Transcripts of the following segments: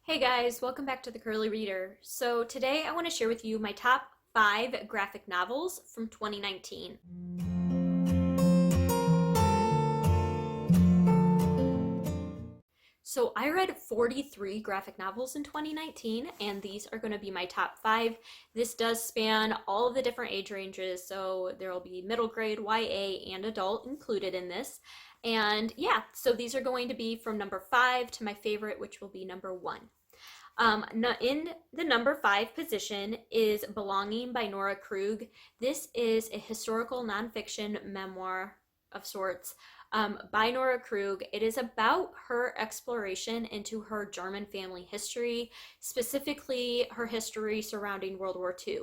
Hey guys, welcome back to the Curly Reader. So today I want to share with you my top 5 graphic novels from 2019. So I read 43 graphic novels in 2019, and these are going to be my top 5. This does span all of the different age ranges, so there will be middle grade, YA, and adult included in this. And yeah, so these are going to be from number 5 to my favorite, which will be number 1. In the number 5 position is Belonging by Nora Krug. This is a historical nonfiction memoir of sorts by Nora Krug. It is about her exploration into her German family history, specifically her history surrounding World War II.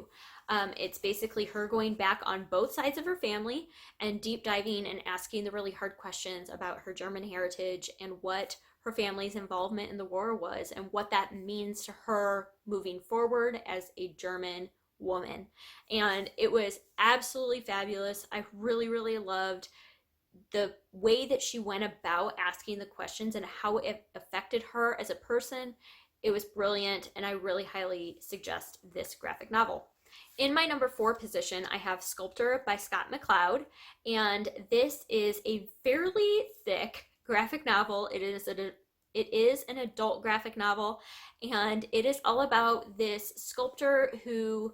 It's basically her going back on both sides of her family and deep diving and asking the really hard questions about her German heritage and what her family's involvement in the war was and what that means to her moving forward as a German woman. And it was absolutely fabulous. I really loved the way that she went about asking the questions and how it affected her as a person. It was brilliant, and I really highly suggest this graphic novel. In my number 4 position, I have Sculptor by Scott McCloud, and this is a fairly thick graphic novel. It is an adult graphic novel, and it is all about this sculptor who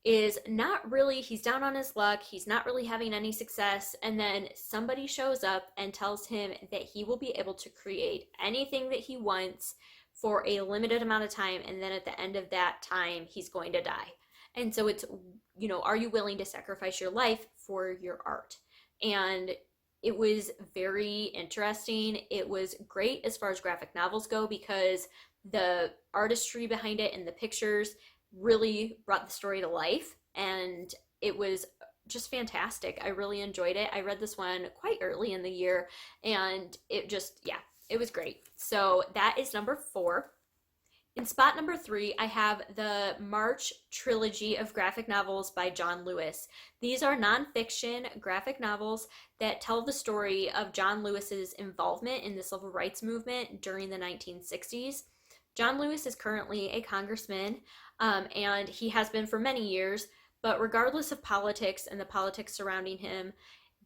is not really, he's down on his luck, he's not really having any success, and then somebody shows up and tells him that he will be able to create anything that he wants for a limited amount of time, and then at the end of that time he's going to die. And so it's, are you willing to sacrifice your life for your art? And it was very interesting. It was great as far as graphic novels go because the artistry behind it and the pictures really brought the story to life, and it was just fantastic. I really enjoyed it. I read this one quite early in the year, and it was great. So that is number 4. In spot number 3, I have the March Trilogy of graphic novels by John Lewis. These are nonfiction graphic novels that tell the story of John Lewis's involvement in the civil rights movement during the 1960s. John Lewis is currently a congressman, and he has been for many years, but regardless of politics and the politics surrounding him,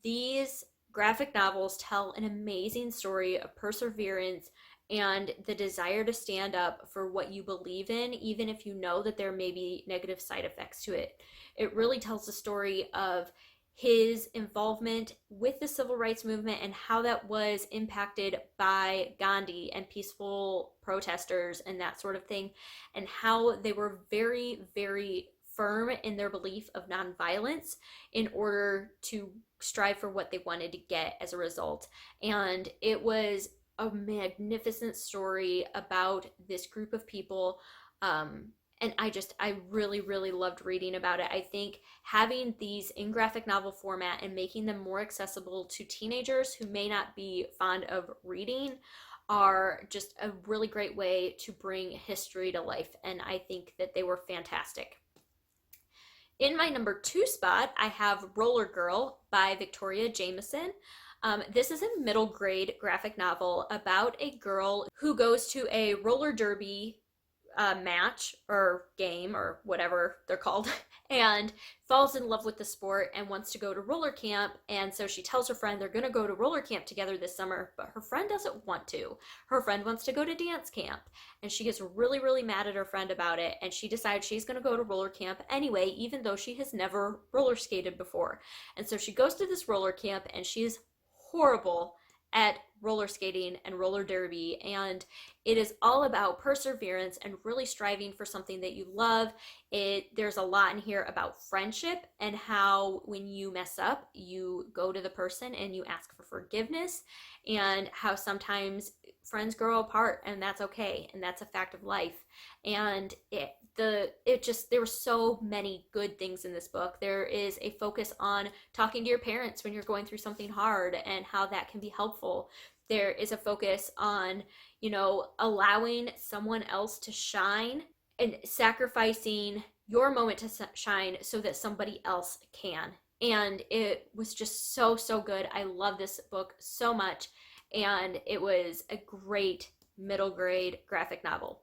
these graphic novels tell an amazing story of perseverance and the desire to stand up for what you believe in, even if you know that there may be negative side effects to it. It really tells the story of his involvement with the civil rights movement and how that was impacted by Gandhi and peaceful protesters and that sort of thing, and how they were very firm in their belief of nonviolence in order to strive for what they wanted to get as a result. And it was a magnificent story about this group of people, and I really loved reading about it. I think having these in graphic novel format and making them more accessible to teenagers who may not be fond of reading are just a really great way to bring history to life, and I think that they were fantastic. In my number 2 spot, I have Rollergirl by Victoria Jameson. This is a middle grade graphic novel about a girl who goes to a roller derby match or game or whatever they're called and falls in love with the sport and wants to go to roller camp. And so she tells her friend they're going to go to roller camp together this summer, but her friend doesn't want to. Her friend wants to go to dance camp, and she gets really mad at her friend about it, and she decides she's going to go to roller camp anyway, even though she has never roller skated before. And so she goes to this roller camp, and she's horrible at roller skating and roller derby, and it is all about perseverance and really striving for something that you love. There's a lot in here about friendship and how when you mess up you go to the person and you ask for forgiveness, and how sometimes friends grow apart, and that's okay, and that's a fact of life. And there were so many good things in this book. There is a focus on talking to your parents when you're going through something hard and how that can be helpful. There is a focus on, allowing someone else to shine and sacrificing your moment to shine so that somebody else can. And it was just so good. I love this book so much, and it was a great middle grade graphic novel.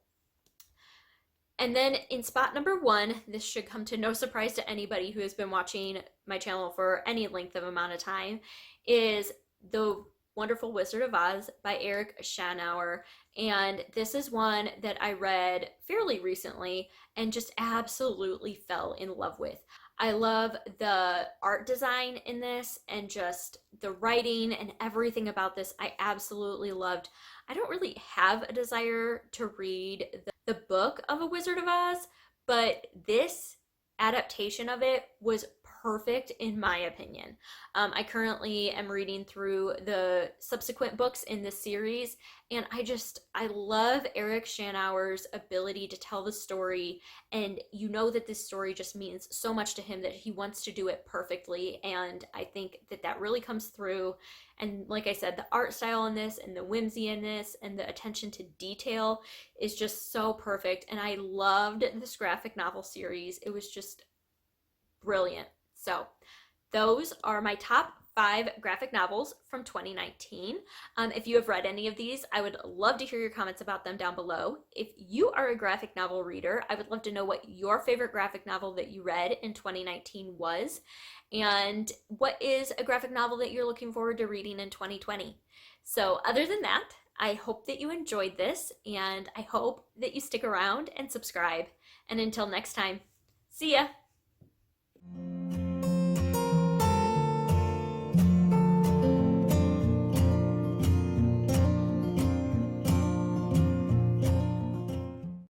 And then in spot number one, this should come to no surprise to anybody who has been watching my channel for any length of amount of time, is The Wonderful Wizard of Oz by Eric Schanauer. And this is one that I read fairly recently and just absolutely fell in love with. I love the art design in this and just the writing and everything about this. I absolutely loved. I don't really have a desire to read the book of A Wizard of Oz, but this adaptation of it was perfect in my opinion. I currently am reading through the subsequent books in this series, and I love Eric Schanauer's ability to tell the story, and you know that this story just means so much to him that he wants to do it perfectly, and I think that that really comes through. And like I said, the art style in this and the whimsy in this and the attention to detail is just so perfect, and I loved this graphic novel series. It was just brilliant. So those are my top 5 graphic novels from 2019. If you have read any of these, I would love to hear your comments about them down below. If you are a graphic novel reader, I would love to know what your favorite graphic novel that you read in 2019 was, and what is a graphic novel that you're looking forward to reading in 2020. So other than that, I hope that you enjoyed this, and I hope that you stick around and subscribe. And until next time, see ya!